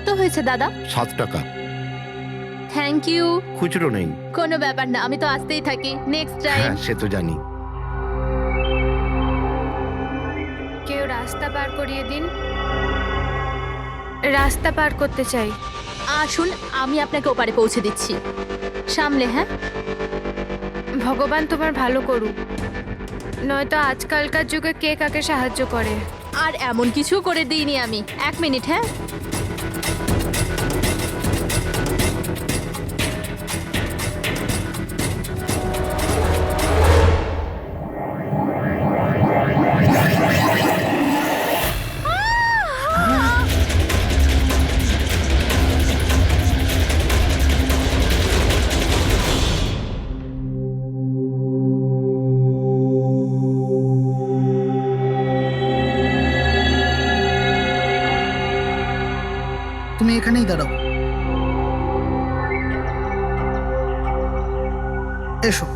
কত হয়েছে দাদা? 7 টাকা। Thank you. খুচরো নেই। কোনো ব্যাপার না, আমি তো আসতেই থাকি। Next time. হ্যাঁ, সে তো জানি। কেউ রাস্তা পার করিয়ে দিন, রাস্তা পার করতে চাই। আসুন, আমি আপনাকে ওপারে পৌঁছে দিচ্ছি। সামলে, হ্যাঁ? ভগবান তোমার ভালো করুক, নয়তো আজকালকার যুগে কে কাকে সাহায্য করে। আর এমন কিছু করে দিইনি আমি। 1 মিনিট, হ্যাঁ? তুমি এখানেই দাঁড়াও। এসো।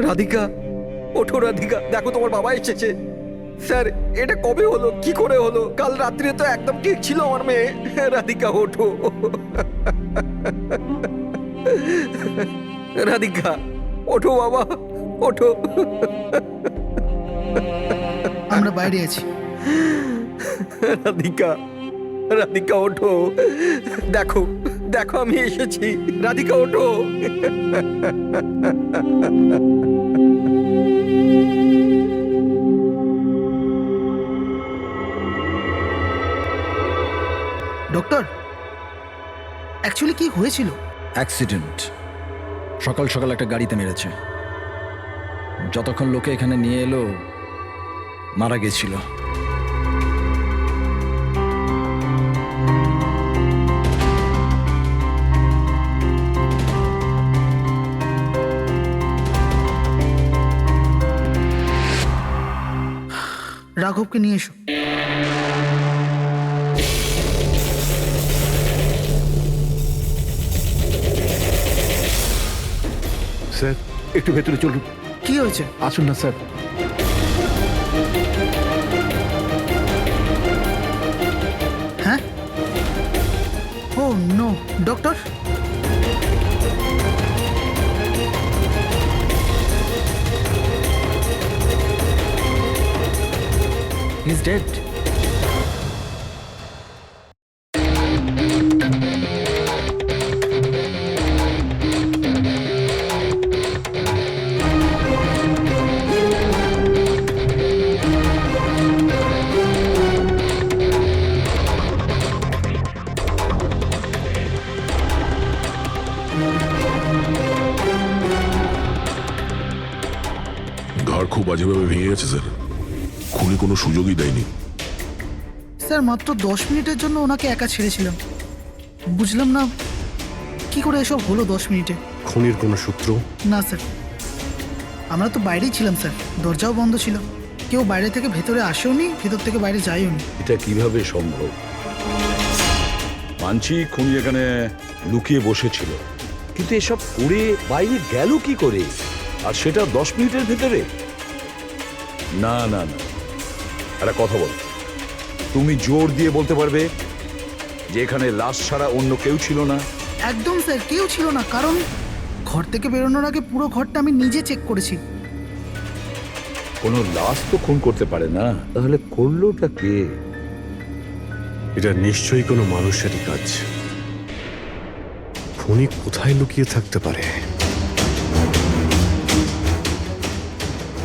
রাধিকা, ওঠো রাধিকা, দেখো তোমার বাবা এসেছে। স্যার, এটা কবে হলো, কি করে হলো? কাল রাত্রে তো একদম ঠিক ছিল আমার মেয়ে। রাধিকা ওঠো। রাধিকা ওঠো বাবা, ওঠো। আমরা বাইরে আছি। রাধিকা, রাধিকা ওঠো, দেখো দেখো আমি এসেছি। রাধিকা ওঠো। ডক্টর, অ্যাকচুয়ালি কি হয়েছিল? অ্যাক্সিডেন্ট। সকাল সকাল একটা গাড়িতে মেরেছে। যতক্ষণ লোকে এখানে নিয়ে এলো মারা গেছিল। রাঘবকে নিয়ে এসো। স্যার, একটু ভেতরে চলুন। কি হয়েছে? আসুন না স্যার। হ্যাঁ? Oh no, doctor. He is dead. ঘর খুব বাজেভাবে ভেঙে গেছে স্যার। খুনি কোনো সুযোগই দেয়নি। স্যার, মাত্র 10 মিনিটের জন্য ওনাকে একা ছেড়েছিলাম। বুঝলাম না কি করে এসব হলো 10 মিনিটে। খুনির কোনো সূত্র? না স্যার, আমরা তো বাইরেই ছিলাম স্যার, দরজাও বন্ধ ছিল। কেউ বাইরে থেকে ভেতরে আসেওনি, ভেতর থেকে বাইরে যায়ওনি। এটা কিভাবে সম্ভব? মানছি খুনি এখানে লুকিয়ে বসেছিল, কিন্তু এসব করে বাইরে গেল কি করে, আর সেটা 10 মিনিটের ভেতরে? না না না, একটা কথা বল, তুমি জোর দিয়ে বলতে পারবে যে এখানে লাশ ছাড়া অন্য কেউ ছিল না? একদম স্যার, কেউ ছিল না। কারণ ঘর থেকে বেরোনোর আগে পুরো ঘরটা আমি নিজে চেক করেছি। কোনো লাশ তো খুন করতে পারে না, তাহলে করলোটা কে? এটা নিশ্চয়ই কোনো মানুষেরই কাজ। খুনি কোথায় লুকিয়ে থাকতে পারে?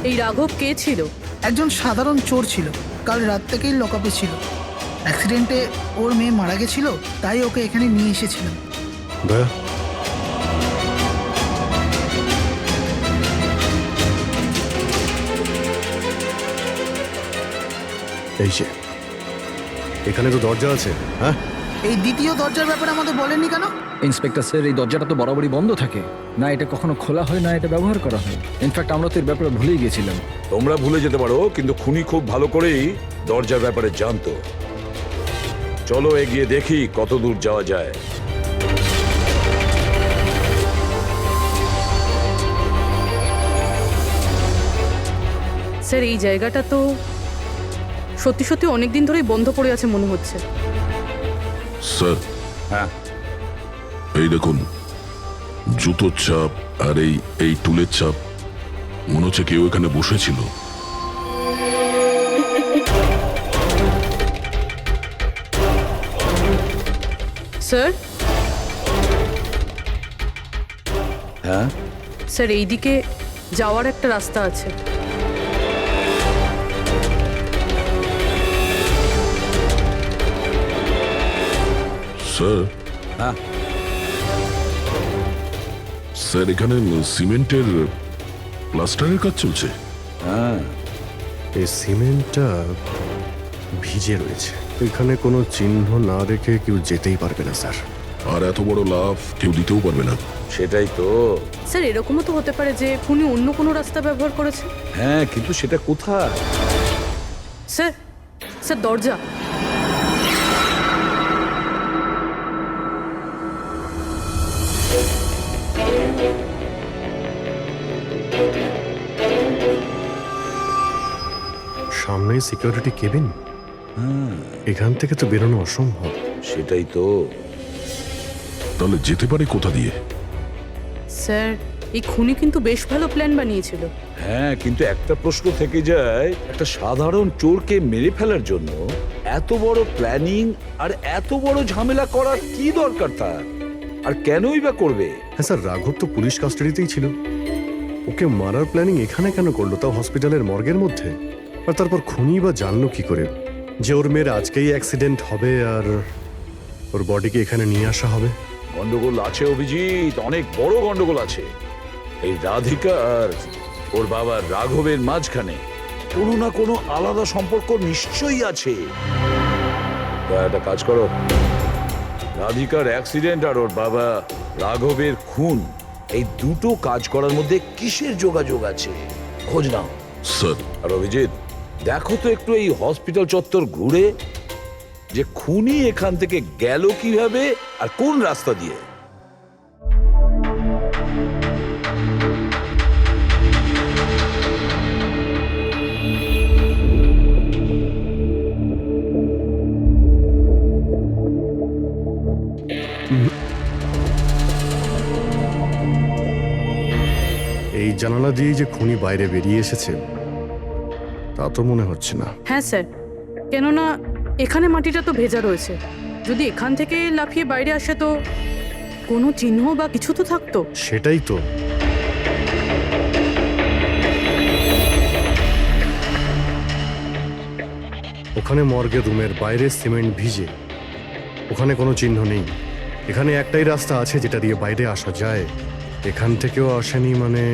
এই রাঘব কে ছিল? একজন সাধারণ চোর ছিল, কাল রাত থেকেই লকআপে ছিল। অ্যাক্সিডেন্টে ওর মেয়ে মারা গেছিল, তাই ওকে এখানে নিয়ে এসেছিলাম। দয়া, এই যে এখানে তো দরজা আছে। হ্যাঁ, এই দ্বিতীয় দরজার ব্যাপারে আমাদের বলেননি কেন? ইন্সপেক্টর স্যার, এই দরজাটা তো বরাবরই বন্ধ থাকে, না এটা কখনো খোলা হয় না এটা ব্যবহার করা হয়। ইনফ্যাক্ট আমরা তো এর ব্যাপারে ভুলেই গেছিলাম। তোমরা ভুলে যেতে পারো, কিন্তু খুনি খুব ভালো করেই দরজার ব্যাপারে জানতো। চলো এগিয়ে দেখি কত দূর যাওয়া যায়। স্যার এই জায়গাটা তো সত্যি সত্যি অনেক দিন ধরেই বন্ধ পড়ে আছে মনে হচ্ছে। স্যার, হ্যাঁ এই দেখুন, জুতোর চাপ আর এই টুলের চাপ, মনে হচ্ছে কেউ এখানে বসেছিল। স্যার হ্যাঁ স্যার এইদিকে যাওয়ার একটা রাস্তা আছে। স্যার, হ্যাঁ স্যার এখানে সিমেন্টের প্লাস্টারের কাজ চলছে। হ্যাঁ এই সিমেন্টটা ভিজে রয়েছে, এখানে কোনো চিহ্ন না রেখে কেউ যেতেই পারবে না স্যার। আর এত বড় লাভ কেউ দিতেও পারবে না। সেটাই তো। স্যার এরকমও তো হতে পারে যে খুনি অন্য কোনো রাস্তা ব্যবহার করেছে। হ্যাঁ কিন্তু সেটা কোথায়? স্যার স্যার দরজা। সামনে সিকিউরিটি কেবিন, এখান থেকে তো বেরোনো অসম্ভব। সেটাই তো। তাহলে যেতে পারে কোথা দিয়ে? স্যার এই খুনি কিন্তু বেশ ভালো প্ল্যান বানিয়েছিল। হ্যাঁ কিন্তু একটা প্রশ্ন থেকে যায়, একটা সাধারণ চোরকে মেরে ফেলার জন্য এত বড় প্ল্যানিং আর এত বড় ঝামেলা করার কি দরকার তার? আর কেনই বা করবে? হ্যাঁ স্যার, রাঘব তো পুলিশ কাস্টাডিতেই ছিল, ওকে মারার প্ল্যানিং এখানে কেন করলো, তাও হসপিটালের মর্গের মধ্যে? আর তারপর খুনি বা জানলো কি করে যে ওর মেয়ের আজকেই অ্যাক্সিডেন্ট হবে আর ওর বডিকে এখানে নিয়ে আসা হবে? গন্ডগোল আছে অভিজিৎ, অনেক বড় গন্ডগোল আছে। এই রাধিকা আর ওর বাবার রাঘবের মাঝখানে কোনো না কোনো আলাদা সম্পর্ক নিশ্চয়ই আছে। তা একটা কাজ করো, রাধিকার অ্যাক্সিডেন্ট আর ওর বাবা রাঘবের খুন, এই দুটো কাজ করার মধ্যে কিসের যোগাযোগ আছে খোঁজ নাও। স্যার, আর অভিজিৎ দেখো তো একটু এই হসপিটাল চত্বর ঘুরে যে খুনি এখান থেকে গেল কিভাবে আর কোন রাস্তা দিয়ে। এই জানালা দিয়েই যে খুনি বাইরে বেরিয়ে এসেছে তা তো মনে হচ্ছে না। হ্যাঁ স্যার, কেননা এখানে মাটিটা তো ভেজা রয়েছে। যদি এখান থেকে লাফিয়ে বাইরে আসে তো কোনো চিহ্ন বা কিছু তো থাকতো। সেটাই তো। ওখানে মর্গের রুমের বাইরে সিমেন্ট ভিজে, ওখানে কোনো চিহ্ন নেই। এখানে একটাই রাস্তা আছে যেটা দিয়ে বাইরে আসা যায়, এখান থেকেও আসেনি, মানে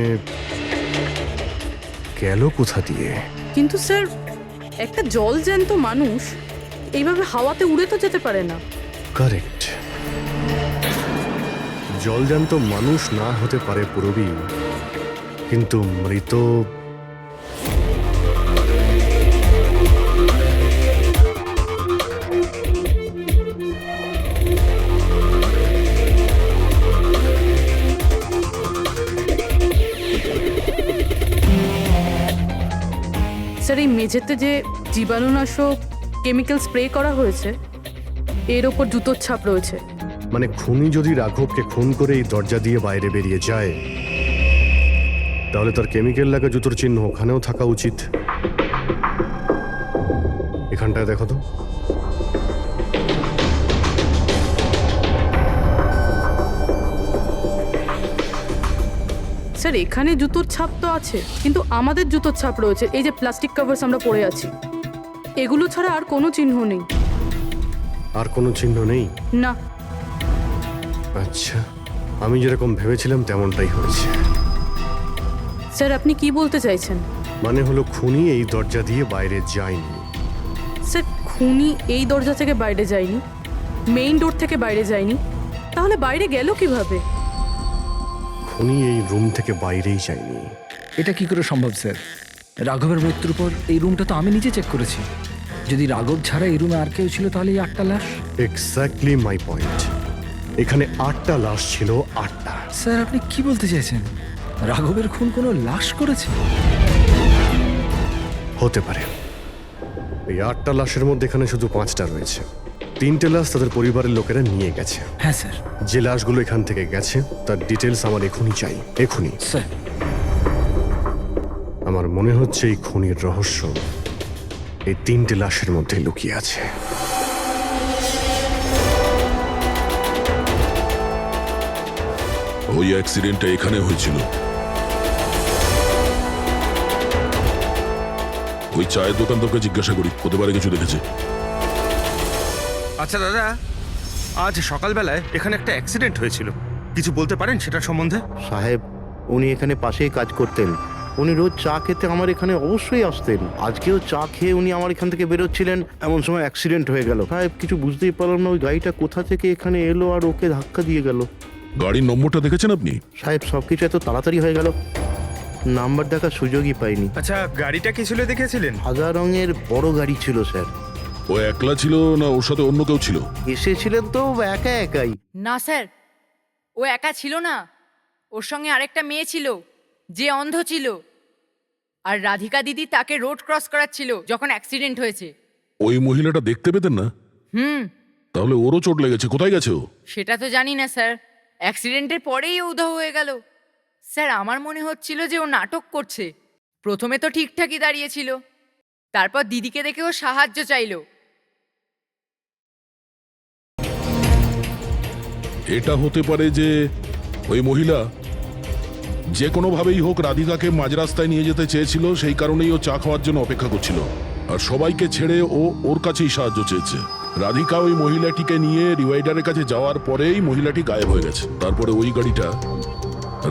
গেল কোথা দিয়ে? কিন্তু স্যার একটা জল জ্যান্ত মানুষ এইভাবে হাওয়াতে উড়ে তো যেতে পারে না। কারেক্ট, জলজান্ত মানুষ না হতে পারে পুরবী, কিন্তু মৃত স্যার এই মেঝেতে যে জীবাণুনাশক কেমিক্যাল স্প্রে করা হয়েছে এর ওপর জুতোর ছাপ রয়েছে। মানে খুনি যদি রাঘবকে খুন করে এই দরজা দিয়ে বাইরে বেরিয়ে যায় তাহলে তার কেমিক্যাল লাগা জুতোর চিহ্ন ওখানেও থাকা উচিত। এখানটায় দেখো তো। স্যার এখানে জুতোর ছাপ তো আছে, কিন্তু আমাদের জুতোর ছাপ রয়েছে। এই যে প্লাস্টিক কভার্স আমরা পরে আছি, এগুলো ছাড়া আর কোনো চিহ্ন নেই। আর কোনো চিহ্ন নেই? না। আচ্ছা, আমি যেরকম ভেবেছিলাম তেমনটাই হয়েছে। স্যার আপনি কি বলতে চাইছেন? মানে হলো খুনি এই দরজা দিয়ে বাইরে যায়নি। স্যার খুনি এই দরজা থেকে বাইরে যায়নি, মেইন ডোর থেকে বাইরে যায়নি, তাহলে বাইরে গেল কিভাবে? খুনি এই রুম থেকে বাইরেই যায়নি। এটা কি করে সম্ভব স্যার? রাঘবের মৃত্যুর পর এই রুমটা তো আমি নিজে চেক করেছি। যদি রাঘব ছাড়া এই রুমে আর কেউ ছিল তাহলে এই 8টা লাশ। Exactly my point. এখানে 8টা লাশ ছিল, 8টা। স্যার আপনি কি বলতে চাইছেন? রাঘবের খুন কোনো লাশ করেছে? হতে পারে। এই 8টা লাশের মধ্যে এখানে শুধু 5টা রয়েছে। 3টে লাশ তাদের পরিবারের লোকেরা নিয়ে গেছে। হ্যাঁ স্যার। যে লাশগুলো এখান থেকে গেছে তার ডিটেলস আমার এখনই চাই, এখনই। স্যার আমার মনে হচ্ছে এই খুনির রহস্য এই 3টে লাশের মধ্যে লুকিয়ে আছে। ওই অ্যাক্সিডেন্টটা এখানে হয়েছিল। ওই চায়ের দোকানদারকে জিজ্ঞাসা করি, হতে পারে কিছু দেখেছে। আচ্ছা দাদা, আজ সকালবেলায় এখানে একটা অ্যাক্সিডেন্ট হয়েছিল, কিছু বলতে পারেন সেটার সম্বন্ধে? সাহেব, উনি এখানে পাশেই কাজ করতেন। উনি রোজ চা খেতে আমার এখানে অবশ্যই আসতেন। আজকেও চা খেয়ে উনি আমার এখান থেকে বেরোচ্ছিলেন, এমন সময় অ্যাক্সিডেন্ট হয়ে গেল। সাহেব, কিছু বুঝতেই পারলাম না ওই গাড়িটা কোথা থেকে এখানে এলো আর ওকে ধাক্কা দিয়ে গেল। গাড়ির নম্বরটা দেখেছেন আপনি? সাহেব, সবকিছু এত তাড়াতাড়ি হয়ে গেল, নাম্বার দেখার সুযোগই পাইনি। আচ্ছা, গাড়িটা কি ছিল দেখেছিলেন? সাদা রঙের বড় গাড়ি ছিল স্যার। ও একলা ছিল না ওর সাথে অন্য কেউ ছিল? এসেছিলেন তো একা একাই। না স্যার, ও একা ছিল না, ওর সঙ্গে আরেকটা মেয়ে ছিল যে অন্ধ ছিল, আর রাধিকা দিদি তাকে রোড ক্রস করাচ্ছিল যখন অ্যাক্সিডেন্ট হয়েছে। ওই মহিলাটা দেখতে পেতেন না? তাহলে ওরও চোট লেগেছে। কোথায় গেছে ও? সেটা তো জানি না স্যার, অ্যাক্সিডেন্টের পরেই ও উধাও হয়ে গেল। স্যার, আমার মনে হচ্ছিল যে ও নাটক করছে। প্রথমে তো ঠিকঠাকই দাঁড়িয়েছিল, তারপর দিদিকে দেখে ও সাহায্য চাইলো। এটা হতে পারে যে ওই মহিলা যে কোনোভাবেই হোক রাধিকাকে মাঝ রাস্তায় নিয়ে যেতে চেয়েছিল, সেই কারণেই ও চা খাওয়ার জন্য অপেক্ষা করছিল, আর সবাইকে ছেড়ে ও ওর কাছেই সাহায্য চেয়েছে। রাধিকা ওই মহিলাটিকে নিয়ে ডিভাইডারের কাছে যাওয়ার পরেই মহিলাটি গায়েব হয়ে গেছে। তারপরে ওই গাড়িটা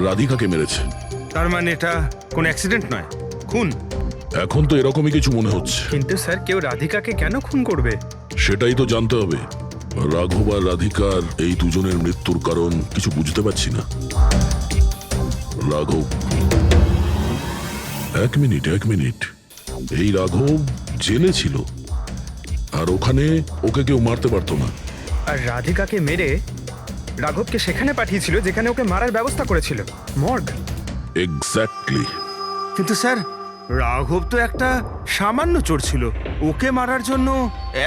রাধিকাকে মেরেছে। তার মানে এটা কোনো অ্যাক্সিডেন্ট নয়, খুন? এখন তো এরকমই কিছু মনে হচ্ছে। কিন্তু স্যার, কেউ রাধিকাকে কেন খুন করবে? সেটাই তো জানতে হবে। রাঘব আর রাধিকার এই দুজনের মৃত্যুর কারণ কিছু বুঝতে পারছি না। রাঘব, এক মিনিট, এই রাঘব জেলে ছিল, আর ওখানে ওকে কেউ মারতে পারতো না। আর রাধিকাকে মেরে রাঘবকে সেখানে পাঠিয়েছিল যেখানে ওকে মারার ব্যবস্থা করেছিল, মর্গ। এক্স্যাক্টলি। কিন্তু স্যার, রাঘব তো একটা সামান্য চোর ছিল, ওকে মারার জন্য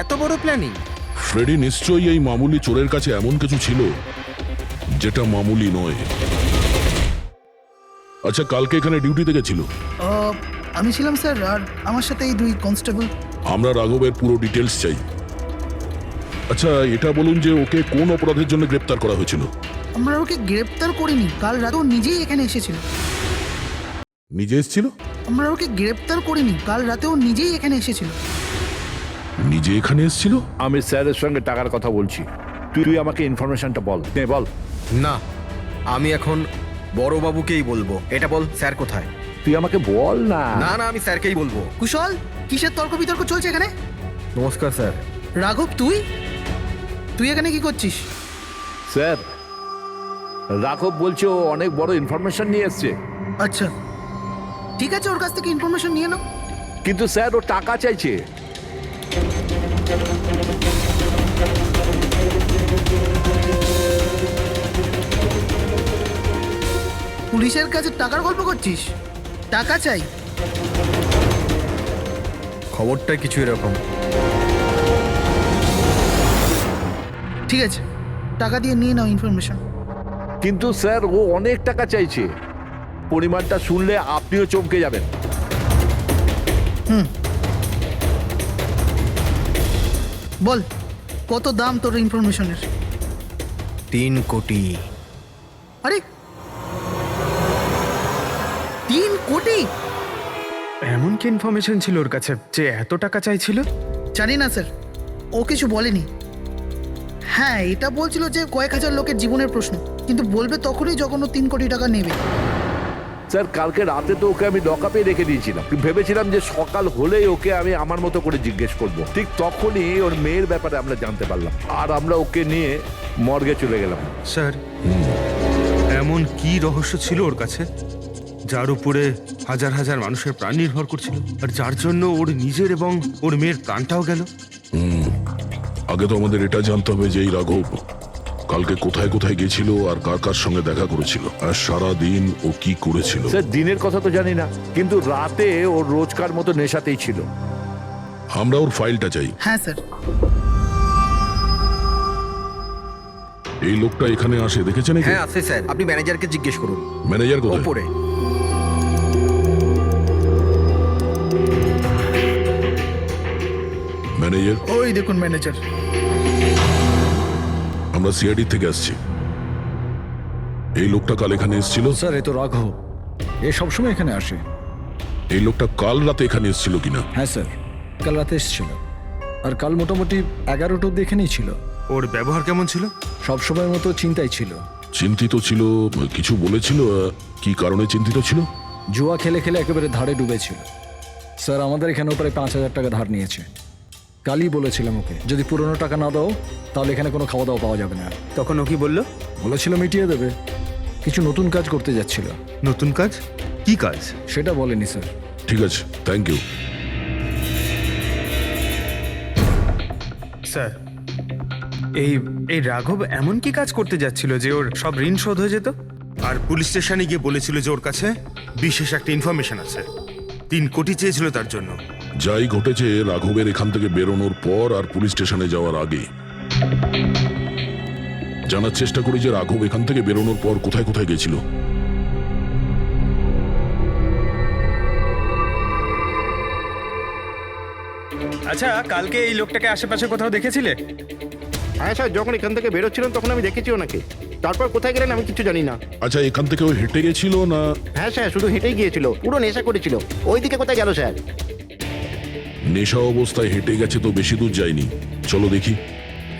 এত বড় প্ল্যানিং? ফ্রেডি নিশ্চয়ই এই মামুলি চোরের কাছে এমন কিছু ছিল যেটা মামুলি নয়। আচ্ছা, কালকে এখানে ডিউটিতে গেছিল? আমি ছিলাম স্যার, আর আমার সাথে এই 2 কনস্টেবল। আমরা রাঘবের পুরো ডিটেলস চাই। আচ্ছা, এটা বলুন যে ওকে কোন অপরাধের জন্য গ্রেপ্তার করা হয়েছিল? আমরা ওকে গ্রেপ্তার করিনি, কাল রাতে ও নিজেই এখানে এসেছিল। নিজে এসেছিল? আমরা ওকে গ্রেপ্তার করিনি, কাল রাতে ও নিজেই এখানে এসেছিল। নিজে এখানে এসেছিল? আমি স্যারের সঙ্গে টাকার কথা বলছি, তুই আমাকে ইনফরমেশনটা বল। বল। না, আমি এখন বড়বাবুকেই বলবো। এটা বল, স্যার কোথায়? তুই আমাকে বল না। না, আমি স্যারকেই বলবো। কুশল, কিসের তর্ক বিতর্ক চলছে এখানে? নমস্কার স্যার। রাঘব, তুই এখানে কি করছিস? স্যার, রাঘব বলছে ও অনেক বড় ইনফরমেশন নিয়ে এসছে। আচ্ছা, ঠিক আছে, ওর কাছ থেকে ইনফরমেশন নিয়ে নাও। কিন্তু স্যার, ও টাকা চাইছে। পুলিশের কাছে টাকার গল্প করছিস? টাকা চাই? খবরটা কিছু এরকম। ঠিক আছে, টাকা দিয়ে নিয়ে নাও ইনফরমেশন। কিন্তু স্যার, ও অনেক টাকা চাইছে। পরিমাণটা শুনলে আপনিও চমকে যাবেন। বল, কত দাম তোর ইনফরমেশনের? 3 কোটি। আরে, 3 কোটি? এমন কি ইনফরমেশন ছিল ওর কাছে যে এত টাকা চাইছিল? জানি না স্যার, ও কিছু বলেনি। হ্যাঁ, এটা বলছিল যে কয়েক হাজার লোকের জীবনের প্রশ্ন, কিন্তু বলবে তখনই যখন ও 3 কোটি টাকা নেবে। স্যার, কালকে রাতে তো ওকে আমি লকআপে রেখে দিয়েছিলাম। ভেবেছিলাম যে সকাল হলেই ওকে আমি আমার মতো করে জিজ্ঞেস করব। ঠিক তখনই ওর মেয়ের ব্যাপারে আমরা জানতে পারলাম, আর আমরা ওকে নিয়ে মর্গে চলে গেলাম। স্যার, এমন কি রহস্য ছিল ওর কাছে যার উপরে হাজার হাজার মানুষের প্রাণ নির্ভর করছিল, আর যার জন্য ওর নিজের এবং ওর মেয়ের প্রাণটাও গেল? আগে তো আমাদের এটা জানতে হবে যে এই রাঘব কালকে কোথায় কোথায় গেছিল আর কার কার সঙ্গে দেখা করেছিল আর সারা দিন ও কি করেছিল। স্যার দিনের কথা তো জানি না, কিন্তু রাতে ওর রোজকার মতো নেশাতেই ছিল। আমরা ওর ফাইলটা চাই। হ্যাঁ স্যার। এই লোকটা এখানে আসে দেখেছেন? হ্যাঁ আছে স্যার, আপনি ম্যানেজারকে জিজ্ঞেস করুন। ম্যানেজার কোথায়? ওপরে। ম্যানেজার? ওই দেখুন ম্যানেজার। আমরা সিআইডি থেকে আসছি। এই লোকটা কাল এখানে এসেছিল? স্যার এ তো রাঘব, এ সবসময় এখানে আসে। এই লোকটা কাল রাতে এখানে এসেছিল কিনা? হ্যাঁ স্যার, কাল রাতে এসেছিল আর কাল মোটামুটি 11টা অব্দি এখানেই ছিল। ওর ব্যবহার কেমন ছিল? সবসময়ের মতো চিন্তায় ছিল। চিন্তিত ছিল? কিছু বলেছিল? কি কারণে চিন্তিত ছিল? জুয়া খেলে খেলে একেবারে ধারে ডুবেছিল। স্যার আমাদের এখানেও প্রায় 5,000 টাকা ধার নিয়েছে। কালই বলেছিলাম ওকে যদি পুরনো টাকা না দাও তাহলে এখানে কোনো খাওয়া দাওয়া পাওয়া যাবে না। তখন ও কি বললো? বলেছিল মিটিয়ে দেবে। কিছু নতুন কাজ করতে যাচ্ছিল। নতুন কাজ? কি কাজ? সেটা বলেনি স্যার। ঠিক আছে, থ্যাংক ইউ। স্যার এই এই রাঘব এমন কি কাজ করতে যাচ্ছিল যে ওর সব ঋণ শোধ হয়ে যেত? আর পুলিশ স্টেশনে গিয়ে বলেছিল যে ওর কাছে বিশেষ একটা ইনফরমেশন আছে, 3 কোটি চেয়েছিল তার জন্য। যাই ঘটেছে রাঘবের এখান থেকে বেরোনোর পর আর পুলিশ স্টেশনে যাওয়ার আগে জানার চেষ্টা করি যে রাঘব এখান থেকে বেরোনোর পর কোথায় কোথায় গেছিল। আচ্ছা, কালকে এই লোকটাকে আশেপাশে কোথাও দেখেছিলে? হ্যাঁ স্যার, যখন এখান থেকে বেরোচ্ছিলাম তখন আমি দেখেছি ওনাকে। তারপর কোথায় গেলেন আমি কিছু জানি না। আচ্ছা, এখান থেকে ও হেঁটে গেছিল না? হ্যাঁ স্যার, শুধু হেঁটেই গিয়েছিল, পুরো নেশা করেছিল। ওইদিকে কোথায় গেল স্যার? নেশা অবস্থায় হেঁটে গেছে তো বেশি দূর যায়নি। চলো দেখি।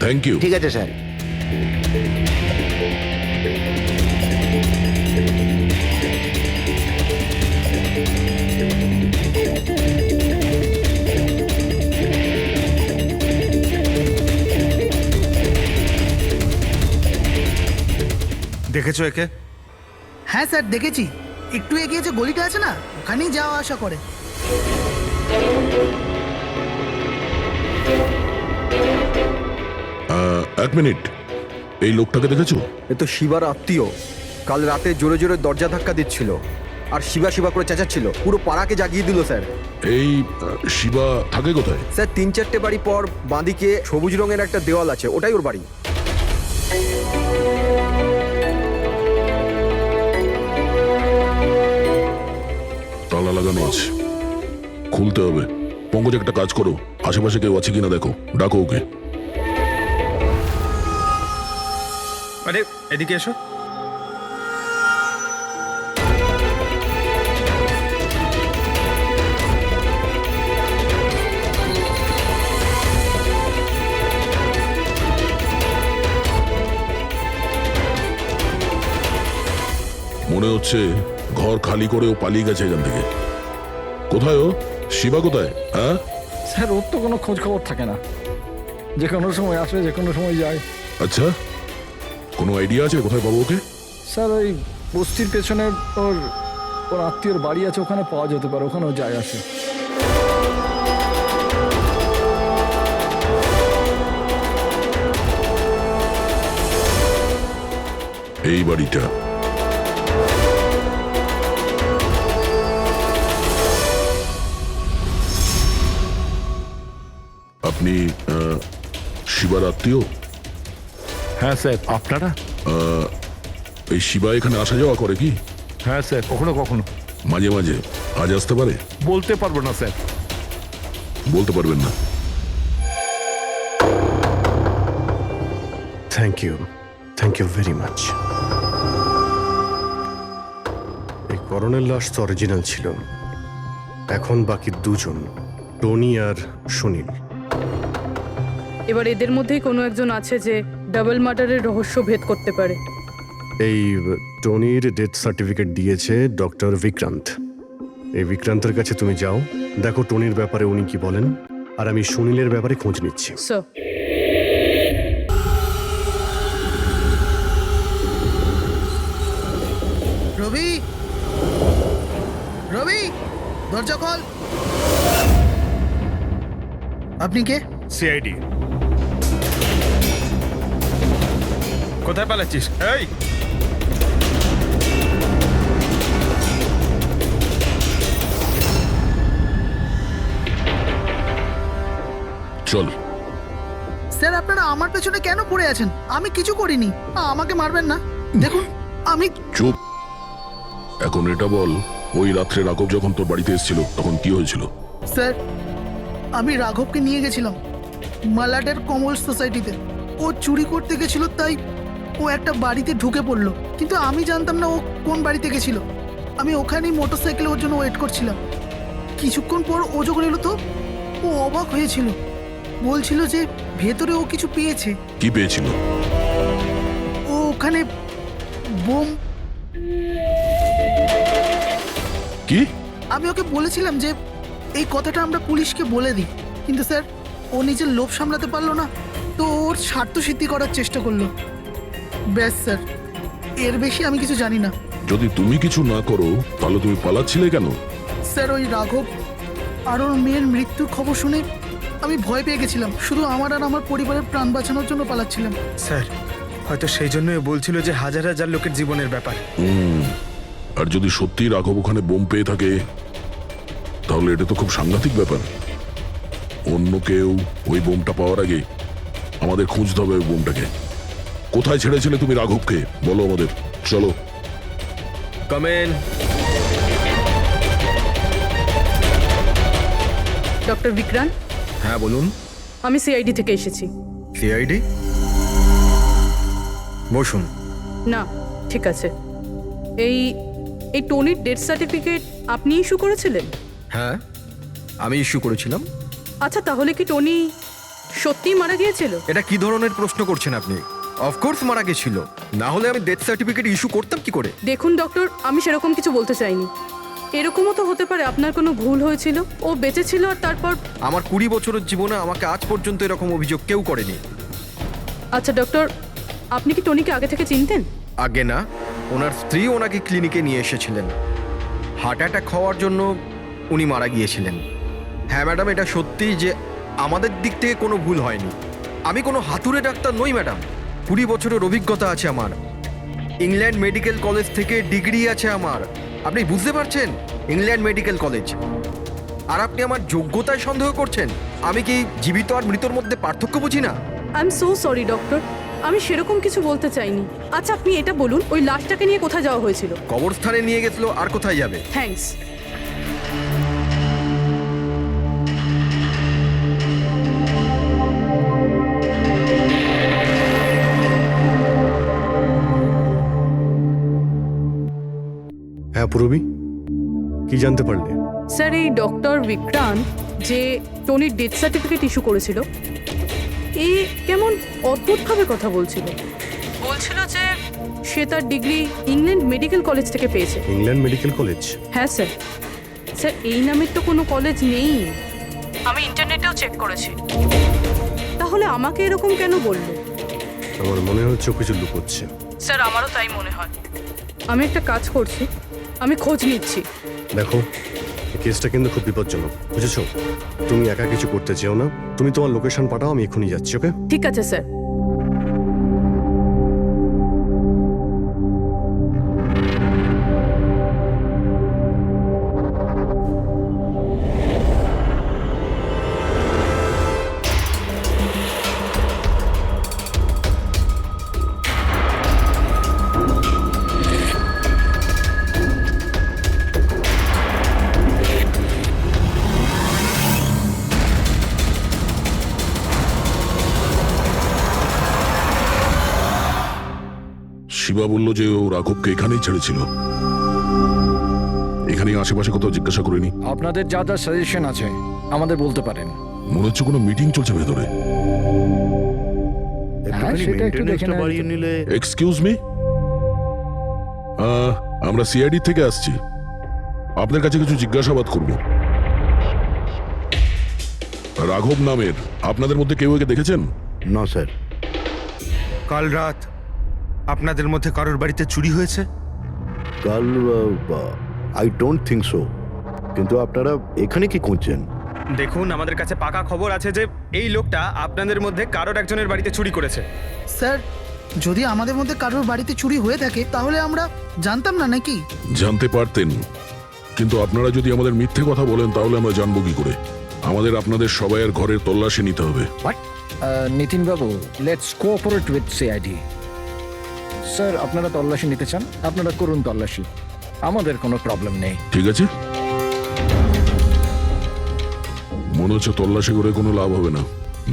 Thank you. ঠিক আছে স্যার। দেখেছো একে? হ্যাঁ স্যার দেখেছি, একটু এগিয়ে যে গলিটা আছে না, ওখানেই যাওয়া আসা করে। এক মিনিট, এই লোকটাকে দেখেছো? এ তো শিবার আত্মীয়। কাল রাতে জোরে জোরে দরজা ধাক্কা দিচ্ছিল আর শিবা শিবা করে চেঁচাচ্ছিল, পুরো পাড়াকে জাগিয়ে দিল স্যার। এই শিবা থাকে কোথায়? স্যার 3-4টে বাড়ি পর বাঁদিকে সবুজ রঙের একটা দেওয়াল আছে, ওটাই ওর বাড়ি। তালা লাগানো আছে, খুলতে হবে। পঙ্কজ একটা কাজ করো, আশেপাশে কেউ আছে কিনা দেখো, ডাকো ওকে। আরে এদিকে এসো। মনে হচ্ছে ঘর খালি করে ও পালিয়ে গেছে এখান থেকে। কোথায় ও? শিবা কোথায়? হ্যাঁ স্যার ওর তো কোনো খোঁজ খবর থাকে না, যে কোনো সময় আসে যে কোনো সময় যায়। আচ্ছা, কোনো আইডিয়া আছে কোথায় পাবো ওকে? স্যার ওই বস্তির পেছনে ওর ওর আত্মীয়র বাড়ি আছে, ওখানে পাওয়া যেতে পারে, ওখানেও যায় আসে। এই বাড়িটা। আপনি শিবার আত্মীয়? হ্যাঁ স্যার। আপনারা? এই শিবা এখানে আসা যাওয়া করে কি? হ্যাঁ স্যার, কখনো কখনো। মাঝে মাঝে। আজ আসতে পারে? বলতে পারবো না স্যার। বলতে পারবেন না? Thank you very much. এই করণের লাশ তো অরিজিনাল ছিল। এখন বাকি দুজন, টনি আর সুনীল। এবার এদের মধ্যেই কোনো একজন আছে যে ডাবল মার্ডারের রহস্য ভেদ করতে পারে। এই টনির ডেথ সার্টিফিকেট দিয়েছে ডক্টর বিক্রান্ত। এই বিক্রান্তের কাছে তুমি যাও, দেখো টনির ব্যাপারে উনি কি বলেন, আর আমি সুনীলের ব্যাপারে খোঁজ নিচ্ছি। স্যার। রবি, রবি, দরজা খোল। আপনি কে? সিআইডি। কোথায় পালাচ্ছিস? এই চল। স্যার আপনারা আমার পেছনে কেন পড়ে আছেন? আমি কিছু করিনি, আমাকে মারবেন না। দেখুন আমি চুপ। এখন এটা বল, ওই রাত্রে রাঘব যখন তোর বাড়িতে এসেছিল তখন কি হয়েছিল? স্যার আমি রাঘবকে নিয়ে গেছিলাম মালাডের কমল সোসাইটিতে। ও চুরি করতে গেছিল, তাই ও একটা বাড়িতে ঢুকে পড়লো, কিন্তু আমি জানতাম না ও কোন বাড়িতে গেছিল। আমি ওখানেই মোটরসাইকেলে ওর জন্য ওয়েট করছিলাম। কিছুক্ষণ পর ও যখন এলো তো ও অবাক হয়েছিল, বলছিল যে ভেতরে ও কিছু পেয়েছে। কি পেয়েছিল? ও ওখানে বোম। কি? আমি ওকে বলেছিলাম যে এই কথাটা আমরা পুলিশকে বলে দিই, কিন্তু স্যার ও নিজের লোভ সামলাতে পারলো না, তো ওর স্বার্থ সিদ্ধি করার চেষ্টা করলো। ব্যাস স্যার, এর বেশি আমি কিছু জানি না। যদি তুমি কিছু না করো তাহলে তুমি পালাচ্ছিলে কেন? স্যার ওই রাঘব আর ওর মেয়ের মৃত্যুর খবর শুনে আমি ভয় পেয়ে গেছিলাম, শুধু আমার আর আমার পরিবারের প্রাণ বাঁচানোর জন্য পালাচ্ছিলাম। স্যার, হয়তো সেই জন্যই বলছিল যে হাজার হাজার লোকের জীবনের ব্যাপার। আর যদি সত্যি রাঘব ওখানে বোম পেয়ে থাকে তাহলে এটা তো খুব সাংঘাতিক ব্যাপার। অন্য কেউ ওই বোমটা পাওয়ার আগে আমাদের খুঁজতে হবে ওই বোমটাকে। কোথায় ছেড়েছিলে তুমি রাঘবকে? বলো আমাদের। চলো। কামেন। ডক্টর বিক্রান্ত, হ্যাঁ বলুন। আমি সিআইডি থেকে এসেছি। সিআইডি? বসুন। না, ঠিক আছে। এই এই টনির ডেথ সার্টিফিকেট আপনি ইস্যু করেছিলেন? হ্যাঁ, আমি ইস্যু করেছিলাম। আচ্ছা, তাহলে কি টনি সত্যিই মারা গিয়েছিল? এটা কি ধরনের প্রশ্ন করছেন আপনি? অফকোর্স মারা গেছিল, না হলে আমি ডেথ সার্টিফিকেট ইস্যু করতাম কি করে? দেখুন ডক্টর, আমি সেরকম কিছু বলতে চাইনি। এরকমও তো হতে পারে আপনার কোনো ভুল হয়েছিল, ও বেঁচে ছিল আর তারপর। আমার 20 বছরের জীবনে আমাকে আজ পর্যন্ত এরকম অভিযোগ কেউ করেনি। আচ্ছা ডক্টর, আপনি কি টনিকে আগে থেকে চিনতেন? আগে না, ওনার স্ত্রী ওনাকে ক্লিনিকে নিয়ে এসেছিলেন। হার্ট অ্যাটাক হওয়ার জন্য উনি মারা গিয়েছিলেন। হ্যাঁ ম্যাডাম, এটা সত্যি যে আমাদের দিক থেকে কোনো ভুল হয়নি। আমি কোনো হাতুড়ে ডাক্তার নই ম্যাডাম। 20 বছরের অভিজ্ঞতা আছে আমার। ইংল্যান্ড মেডিকেল কলেজ থেকে ডিগ্রি আছে আমার। আপনি বুঝতে পারছেন? England medical college. আর আপনি আমার যোগ্যতায় সন্দেহ করছেন? আমি কি জীবিত আর মৃতর মধ্যে পার্থক্য বুঝি না? I am so sorry doctor, আমি সেরকম কিছু বলতে চাইনি। আচ্ছা আপনি এটা বলুন, ওই লাশটাকে নিয়ে কোথায় যাওয়া হয়েছিল? কবরস্থানে নিয়ে গেছিল, আর কোথায় যাবে? থ্যাঙ্কস। হ্যাঁ পুরবি, কি জানতে পারলে? স্যার, এই ডক্টর বিক্রান্ত যে টনির ডেথ সার্টিফিকেট ইস্যু করেছিল, এ কেমন অদ্ভুতভাবে কথা বলছিল। বলছিল যে সে তার ডিগ্রি ইংল্যান্ড মেডিকেল কলেজ থেকে পেয়েছে। England medical college? হ্যাঁ স্যার। স্যার, এই নামের তো কোনো কলেজ নেই, আমি ইন্টারনেটেও চেক করেছি। তাহলে আমাকে এরকম কেন বললো? আমার মনে হচ্ছে ও কিছু লুকোচ্ছে। স্যার, আমারও তাই মনে হয়। আমি একটা কাজ করছি, আমি খোঁজ নিচ্ছি। দেখো, এই কেসটা কিন্তু খুব বিপজ্জনক, বুঝেছো? তুমি একা কিছু করতে চেও না। তুমি তোমার লোকেশন পাঠাও, আমি এখনই যাচ্ছি। ওকে? ঠিক আছে স্যার। শিবা বলল যে ও রাঘবকে এখানেই ছেড়েছিল। এখানেই আশেপাশে কোথাও জিজ্ঞাসা করিনি? আপনাদের যা যা সাজেশন আছে আমাদের বলতে পারেন। মনে হচ্ছে কোনো মিটিং চলছে ভেতরে। হ্যাঁ, সেটা একটু দেখে নেওয়া বাড়িয়ে নিলে। এক্সকিউজ মি, আমরা সিআইডি থেকে আসছি। আপনার কাছে কিছু জিজ্ঞাসাবাদ করব। রাঘব নামের আপনাদের মধ্যে কেউ একে দেখেছেন? না স্যার। কাল রাত আপনাদের মধ্যে কারোর বাড়িতে চুরি হয়েছে? কাল আই ডোন্ট থিঙ্ক সো। কিন্তু আপনারা এখানে কি খুঁজছেন? দেখুন, আমাদের কাছে পাকা খবর আছে যে এই লোকটা আপনাদের মধ্যে কারোর একজনের বাড়িতে চুরি করেছে। স্যার যদি আমাদের মধ্যে কারোর বাড়িতে চুরি হয়ে থাকে তাহলে আমরা জানতাম না নাকি? জানতে পারতেন, কিন্তু আপনারা যদি আমাদের মিথ্যে কথা বলেন তাহলে আমরা জানবো কি করে? আমাদের আপনাদের সবাইয়ের ঘরের তল্লাশি নিতে হবে। নিতিন বাবু, let's cooperate with CID. Sir, আপনারা তল্লাশি নিতে চান, আপনারা করুন তল্লাশি, আমাদের কোনো প্রবলেম নেই। ঠিক আছে, মনে হচ্ছে তল্লাশি করে কোনো লাভ হবে না।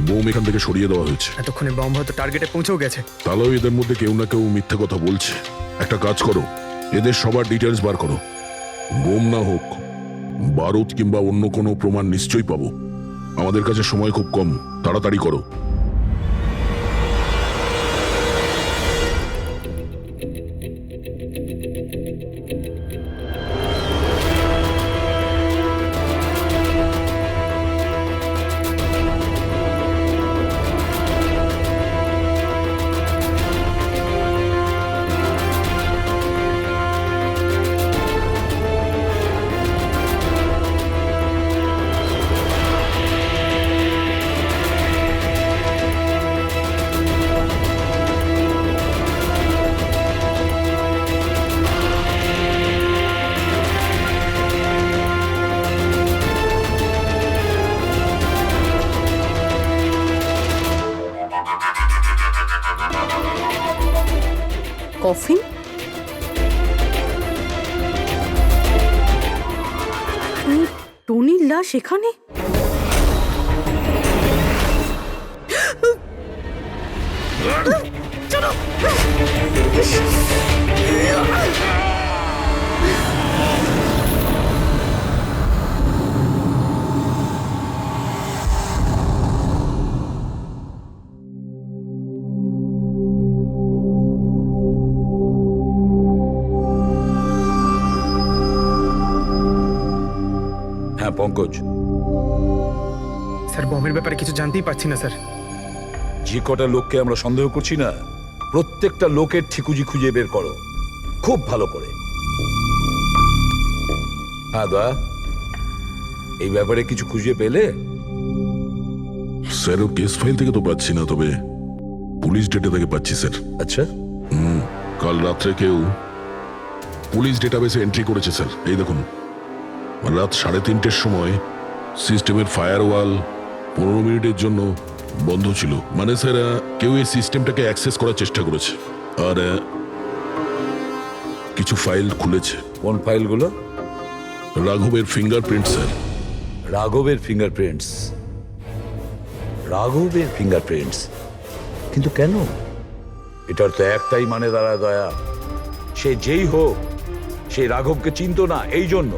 বোম এখান থেকে সরিয়ে দেওয়া হয়েছে। এতক্ষণে বম হয়তো টার্গেটে পৌঁছেও গেছে। তাহলেও এদের মধ্যে কেউ না কেউ মিথ্যে কথা বলছে। একটা কাজ করো, এদের সবার ডিটেলস বার করো। বোম না হোক, বারুদ কিংবা অন্য কোনো প্রমাণ নিশ্চয়ই পাবো। আমাদের কাছে সময় খুব কম, তাড়াতাড়ি করো। কফিন? টনির লাশ এখানে? হ্যাঁ পঙ্কজ, স্যার, বমের ব্যাপারে কিছু জানতেই পারছি না স্যার। যে কটা লোককে আমরা সন্দেহ করছি না, প্রত্যেকটা লোকের ঠিকুজি খুঁজে বের করো খুব ভালো করে। হ্যাঁ দয়া, এই ব্যাপারে কিছু খুঁজে পেলে? স্যার, ও কেস ফাইল থেকে তো পাচ্ছি না, তবে পুলিশ ডেটা থেকে পাচ্ছি স্যার। আচ্ছা, কাল রাত্রে কেউ পুলিশ ডেটাবেসে এন্ট্রি করেছে স্যার। এই দেখুন, রাত 3:30-র সময় সিস্টেমের ফায়ারওয়াল 15 মিনিটের জন্য বন্ধ ছিল। মানে স্যার, কেউ এই সিস্টেমটাকে অ্যাক্সেস করার চেষ্টা করেছে আর কিছু ফাইল খুলেছে। কোন ফাইলগুলো? রাঘবের ফিঙ্গারপ্রিন্ট স্যার। রাঘবের ফিঙ্গারপ্রিন্টস? রাঘবের ফিঙ্গারপ্রিন্টস? কিন্তু কেন? এটার তো একটাই মানে দাঁড়ায় দয়া, সে যেই হোক সে রাঘবকে চিনতো না, এই জন্য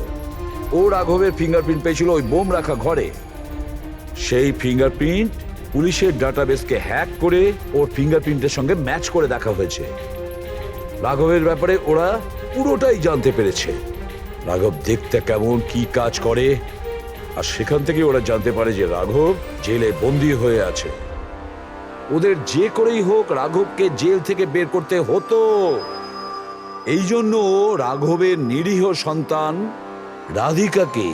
ও রাঘবের ফিঙ্গারপ্রিন্ট পেয়েছিল ওই বোম রাখা ঘরে। সেই ফিঙ্গারপ্রিন্ট পুলিশের ডাটাবেসকে হ্যাক করে ওর ফিঙ্গারপ্রিন্টের সঙ্গে ম্যাচ করে দেখা হয়েছে। রাঘবের ব্যাপারে ওরা পুরোটাই জানতে পেরেছে, রাঘব দেখতে কেমন, কি কাজ করে, আর সেখান থেকে ওরা জানতে পারে যে রাঘব জেলে বন্দী হয়ে আছে। ওদের যে করেই হোক রাঘবকে জেল থেকে বের করতে হতো। এই জন্য রাঘবের নিরীহ সন্তান রাধিকাকে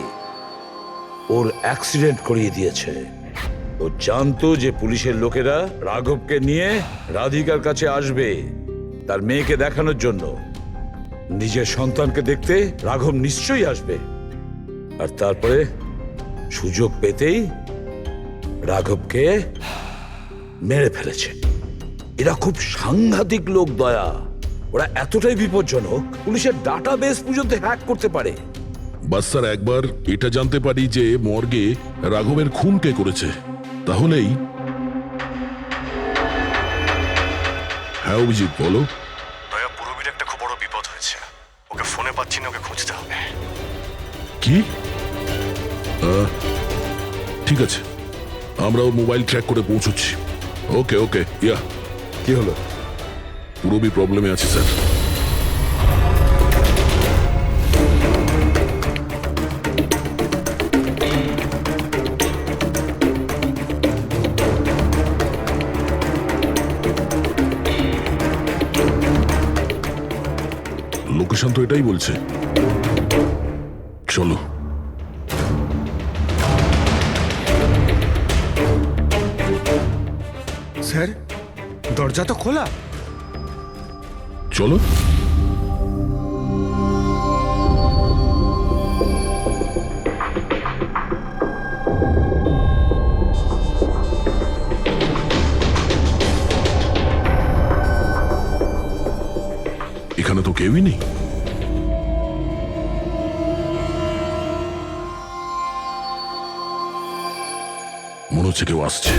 ওর অ্যাক্সিডেন্ট করিয়ে দিয়েছে। ও জানতো যে পুলিশের লোকেরা রাঘবকে নিয়ে রাধিকার কাছে আসবে তার মেয়েকে দেখানোর জন্য। নিজের সন্তানকে দেখতে রাঘব নিশ্চয়ই আসবে, আর তারপরে সুযোগ পেতেই রাঘবকে মেরে ফেলেছে। এরা খুব সাংঘাতিক লোক দয়া, ওরা এতটাই বিপজ্জনক পুলিশের ডাটাবেস পর্যন্ত হ্যাক করতে পারে। বাস স্যার, একবার এটা জানতে পারি যে মর্গে রাঘবের খুন কে করেছে, তাহলেই। হ্যাঁ অভিজিৎ, বলো। দয়া, পুরবীর একটা খুব বড় বিপদ হয়েছে, ওকে ফোনে পাচ্ছি না, ওকে খুঁজতে হবে। কি? ঠিক আছে, আমরা ওর মোবাইল ট্র্যাক করে পৌঁছচ্ছি। ওকে ওকে, ইয়া। কি হলো? পুরবী প্রবলেমে আছে স্যার। লোকেশন তো এটাই বলছে, চলো। স্যার, দরজা তো খোলা। চলো। এখানে তো কেউই নেই। মনে হচ্ছে কেউ আসছে।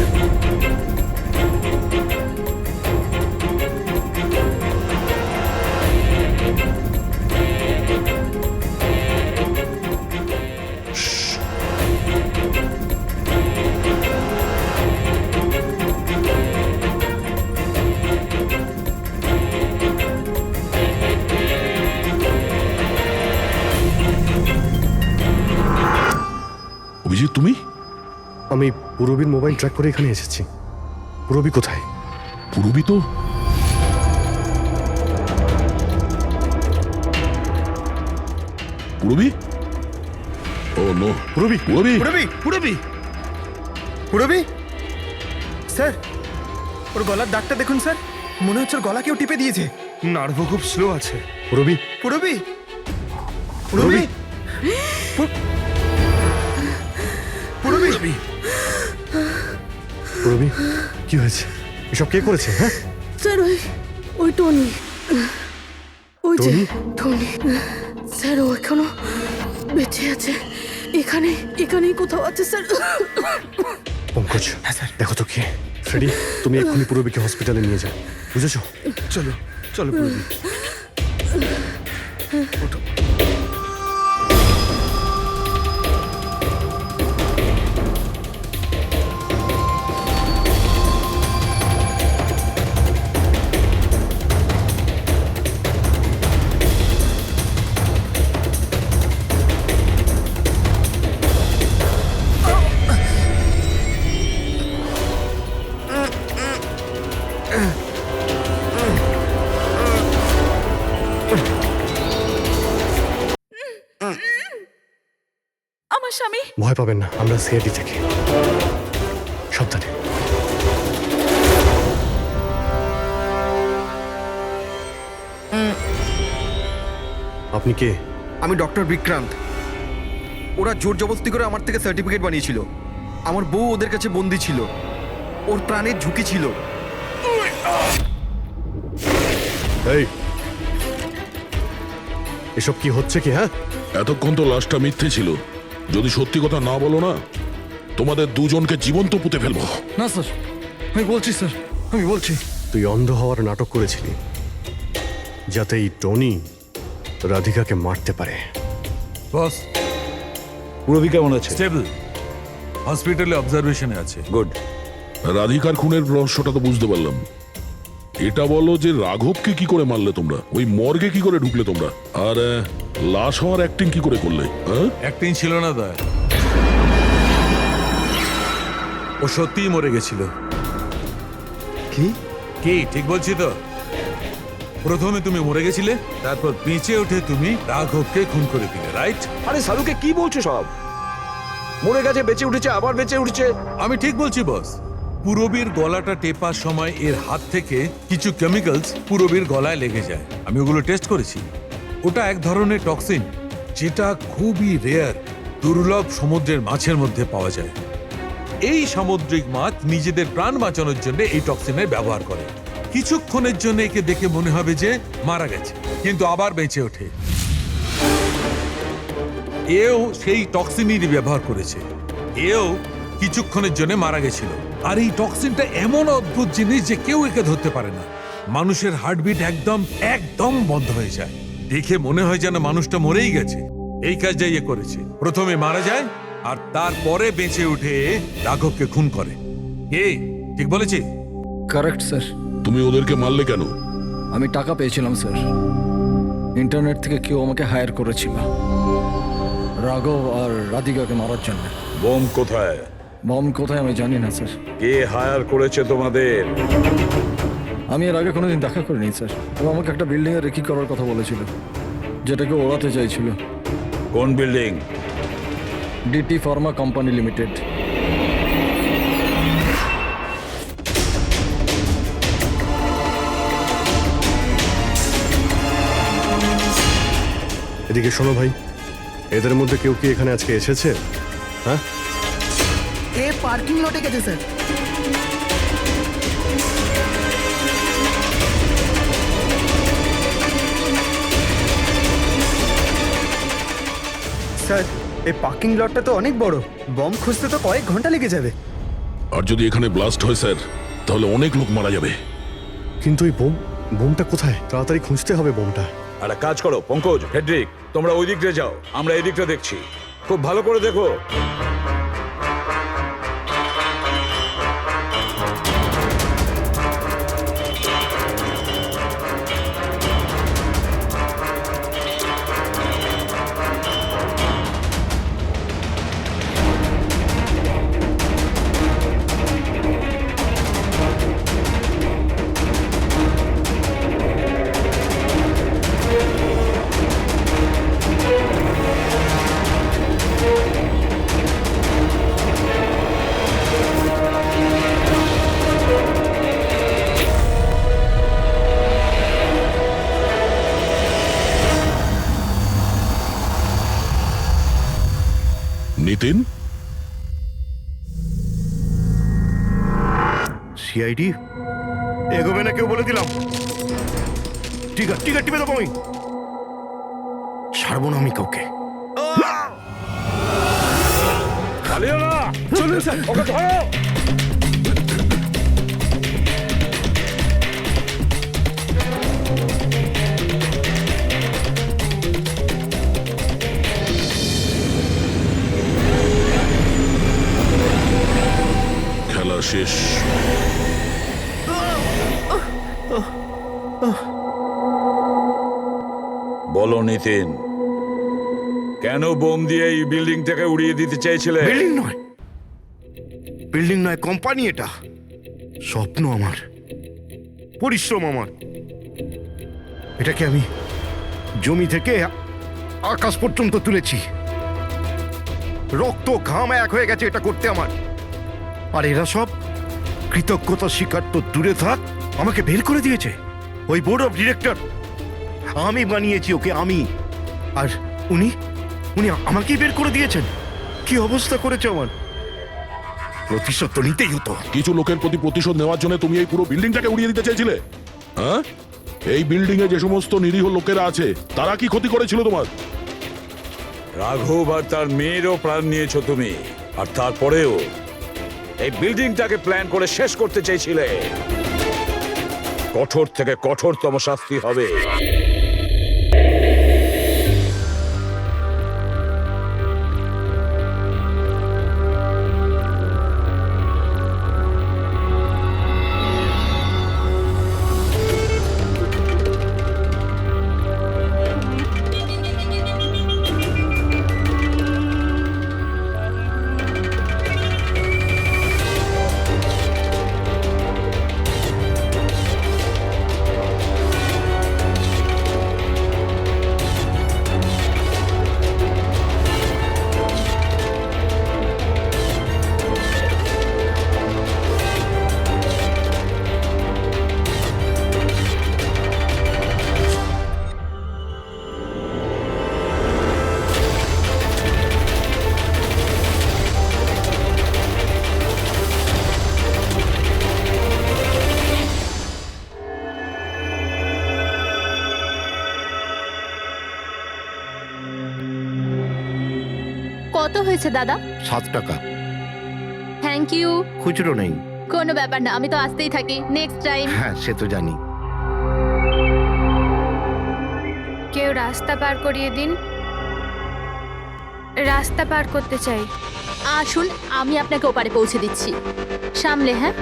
অভিজিৎ, তুমি? আমি পুরবীর মোবাইল ট্র্যাক করে এখানে এসেছি। পুরবী কোথায়? পুরবী তো পুরবী? ও নো, পুরবী! পুরবী! পুরবী, পুরবী, পুরবী! স্যার, ওর গলার দাগটা দেখুন স্যার, মনে হচ্ছে ওর গলা কেউ টিপে দিয়েছে। নার্ভও খুব স্লো আছে। পুরবী! পুরবী, পুরবী, পুরবী! পুরবী, কি হয়েছে? এসব কে করেছে? হ্যাঁ, স্যার ওই টনি, ওই যে টনি? টনি স্যার, ও এখনো বেঁচে আছে। এখানেই কোথাও আছে স্যার। পঙ্কজ, দেখো তো কে। ফ্রেডি, তুমি এক্ষুনি পুরবীকে হসপিটালে নিয়ে যাও, বুঝেছো? চলো, চলো পুরবী। আমার স্বামী। ভয় পাবেন না, আমরা সিআইডি থেকে। সাবধানে। আপনি কে? আমি ডক্টর বিক্রান্ত। ওরা জোর জবরদস্তি করে আমার থেকে সার্টিফিকেট বানিয়েছিল। আমার বউ ওদের কাছে বন্দি ছিল, ওর প্রাণের ঝুঁকি ছিল। এই, এসব কি হচ্ছে কি? হ্যাঁ, এতক্ষণ তো লাশটা মিথ্যে ছিল। যদি সত্যি কথা না বলো না, তোমাদের দুজনকে জীবন্ত পুঁতে ফেলবো। না স্যার, আমি বলছি স্যার, আমি বলছি। তুই অন্ধ হওয়ার নাটক করেছিলি যাতে এই টনি রাধিকাকে মারতে পারে। বস, পুরবী কেমন আছে? স্টেবল, হসপিটালে অবজারভেশনে আছে। গুড। রাধিকার খুনের রহস্যটা তো বুঝতে পারলাম। এটা বলো যে রাঘবকে কি করে মারলে তোমরা? ওই মর্গে কি করে ঢুকলে তোমরা? আর লাশ হওয়ার অ্যাক্টিং কি করে করলে? হ্যাঁ, অ্যাক্টিং ছিল না দা, ও সত্যিই মরে গেছিল। কি? কি ঠিক বলছি তো? প্রথমে তুমি মরে গেছিলে, তারপর বেঁচে উঠে তুমি রাঘবকে খুন করে দিলে, রাইট? আরে সালুকে কি বলছো সব? মরে গেছে, বেঁচে উঠেছে, আবার বেঁচে উঠেছে। আমি ঠিক বলছি বস। পুরবীর গলাটা টেপার সময় এর হাত থেকে কিছু কেমিক্যালস পুরবীর গলায় লেগে যায়। আমি ওগুলো টেস্ট করেছি। ওটা এক ধরনের টক্সিন, যেটা খুবই রেয়ার, দুর্লভ সমুদ্রের মাছের মধ্যে পাওয়া যায়। এই সামুদ্রিক মাছ নিজেদের প্রাণ বাঁচানোর জন্য এই টক্সিনের ব্যবহার করে। কিছুক্ষণের জন্য একে দেখে মনে হবে যে মারা গেছে, কিন্তু আবার বেঁচে ওঠে। এও সেই টক্সিনই ব্যবহার করেছে। এও কিছুক্ষণের জন্য মারা গেছিল। আর এই টক্সিনটা এমন অদ্ভুত জিনিস যে কেউ একে ধরতে পারে না। মানুষের হার্টবিট একদম বন্ধ হয়ে যায়। দেখে মনে হয় যেন মানুষটা মরেই গেছে। এই কাজটাই এ করেছে। প্রথমে মারা যায় আর তারপরে বেঁচে উঠে রাঘবকে খুন করে। ঠিক বলেছি? Correct sir. তুমি ওদেরকে মারলে কেন? আমি টাকা পেয়েছিলাম স্যার। ইন্টারনেট থেকে কেউ আমাকে হায়ার করেছিল রাঘব আর রাধিকাকে মারার জন্য। বোম কোথায়? বম কোথায় আমি জানি না স্যার। কে হায়ার করেছে তোমাদের? আমি এর আগে কোনোদিন দেখা করিনি স্যার। ও আমাকে একটা বিল্ডিংয়ে রেকি করার কথা বলেছিল, যেটাকে ওড়াতে চাইছিল। কোন building? DT pharma company limited. এদিকে শোনো ভাই, এদের মধ্যে কেউ কি এখানে আজকে এসেছে? হ্যাঁ, এ পার্কিং লটে গেছে স্যার। স্যার, এই পার্কিং লটটা তো অনেক বড়, বম খুঁজতে তো কয়েক ঘন্টা লেগে যাবে। আর যদি এখানে ব্লাস্ট হয় স্যার, তাহলে অনেক লোক মারা যাবে। কিন্তু ওই বোমটা কোথায়? তাড়াতাড়ি খুঁজতে হবে বোমটা। একটা কাজ করো পঙ্কজ, ফেডরিক, তোমরা ওই দিকটা যাও, আমরা এই দিকটা দেখছি। খুব ভালো করে দেখো। নিতিন, সিআইডি এগোবে না কেউ বলে দিলাম। টিকা টিপে দেবো আমি, ছাড়বো না আমি কাউকে। চলুন স্যার, ওকে ধরো। খেলা শেষ। বলো নিতিন, কেন বোম দিয়ে এই বিল্ডিংটাকে উড়িয়ে দিতে চাইছিলে? বিল্ডিং নয়, কোম্পানি এটা। স্বপ্ন আমার, পরিশ্রম আমার। এটাকে আমি জমি থেকে আকাশ পর্যন্ত তুলেছি, রক্ত ঘাম এক হয়ে গেছে এটা করতে আমার। আর এরা সব কৃতজ্ঞতা স্বীকার তো দূরে থাক, আমাকে বের করে দিয়েছে। ওই বোর্ড অফ ডিরেক্টর, আমি বানিয়েছি ওকে, আমি। আর উনি আমাকেই বের করে দিয়েছেন। কি অবস্থা করেছে আমার! প্রতিশোধ তো নিতেই হতো। কিছু লোকের প্রতি প্রতিশোধ নেওয়ার জন্য তুমি এই পুরো বিল্ডিংটাকে উড়িয়ে দিতে চাইছিলে? হ্যাঁ, এই বিল্ডিং এ যে সমস্ত নিরীহ লোকেরা আছে তারা কি ক্ষতি করেছিল তোমার? রাঘব আর তার মেয়েরও প্রাণ নিয়েছো তুমি, আর তারপরেও এই বিল্ডিংটাকে প্ল্যান করে শেষ করতে চাইছিলে। কঠোর থেকে কঠোরতম শাস্তি হবে। কত হয়েছে দাদা? 7 টাকা। Thank you. খুচরো নেই। কোনো ব্যাপার না, আমি তো আসতেই থাকি। Next time. হ্যাঁ, সে তো জানি। কেউ রাস্তা পার করিয়ে দিন, রাস্তা পার করতে চাই। আসুন, আমি আপনাকে ওপারে পৌঁছে দিচ্ছি। সামলে, হ্যাঁ।